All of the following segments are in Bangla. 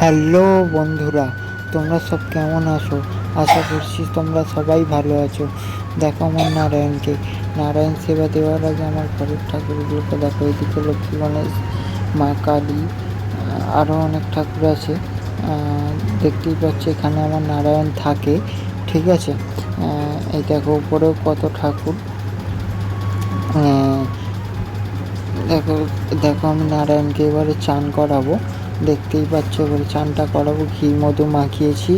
হ্যালো বন্ধুরা, তোমরা সব কেমন আছো? আশা করছি তোমরা সবাই ভালো আছো। দেখো আমার নারায়ণ সেবা দেওয়ার আগে আমার ঘরের ঠাকুরগুলোকে দেখো। এদিকে লক্ষ্মী গণেশ, মা কালী, আরও অনেক ঠাকুর আছে। দেখতেই পাচ্ছি এখানে আমার নারায়ণ থাকে, ঠিক আছে। এই দেখো উপরেও কত ঠাকুর। দেখো দেখো আমি নারায়ণকে এবারে চান করাবো। দেখতেই পাচ্ছ, এবারে চানটা করাবো, ঘি মধু মাখিয়েছি,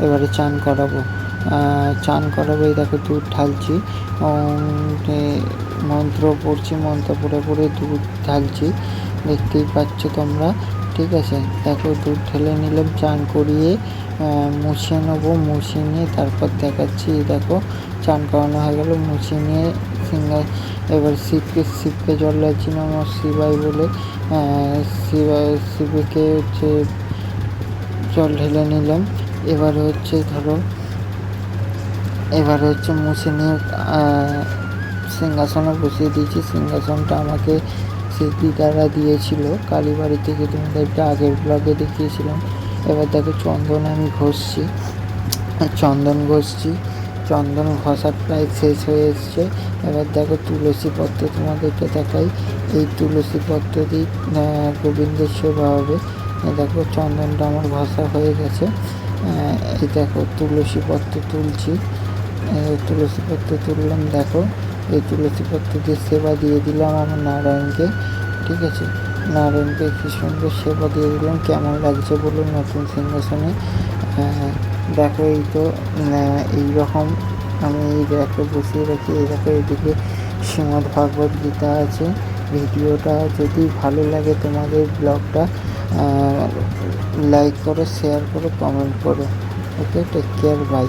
এবারে চান করাবো। এই দেখো দুধ ঢালছি, মন্ত্র পড়ছি, মন্ত্র পড়ে পড়ে দুধ ঢালছি, দেখতেই পাচ্ছ তোমরা, ঠিক আছে। দেখো দুধ ঢেলে নিলাম, চান করিয়ে মুছিয়ে নেবো, মুছিয়ে নিয়ে তারপর দেখাচ্ছি। দেখো চান করানো হয়ে গেল, মুছিয়ে নিয়ে এবার শিবকে জল লাগছি নমঃ শিবায় বলে শিবকে হচ্ছে জল ঢেলে নিলাম। এবার হচ্ছে মুছে নিয়ে সিংহাসনে বসিয়ে দিয়েছি। সিংহাসনটা আমাকে সেই দিদারা দিয়েছিল কালীবাড়ি থেকে, তোমাদেরকে আগের ব্লগে দেখিয়েছিলাম। এবার দেখো চন্দন আমি ঘষছি, চন্দন ঘষার প্রায় শেষ হয়ে এসছে। এবার দেখো তুলসী পত্র তোমাদেরকে দেখাই। এই তুলসী পত্র দিয়ে গোবিন্দের সেবা হবে। দেখো চন্দনটা আমার ঘষা হয়ে গেছে। এই দেখো তুলসী পত্র তুলছি, তুলসী পত্র তুললাম। দেখো এই তুলসী পত্র দিয়ে সেবা দিয়ে দিলাম আমার নারায়ণকে, ঠিক আছে। নারায়ণকে কি সুন্দর সেবা দিয়ে দিলাম। কেমন লাগছে বলুন নতুন সিংহাসনে? দেখো এই তো এইরকম আমি এই র্যাকে বসিয়ে রাখি। এই দেখো এদিকে শ্রীমদ্ ভাগবত গীতা আছে। ভিডিওটা যদি ভালো লাগে তোমাদের ব্লগটা লাইক করো, শেয়ার করো, কমেন্ট করো। ওকে, টেক কেয়ার, বাই।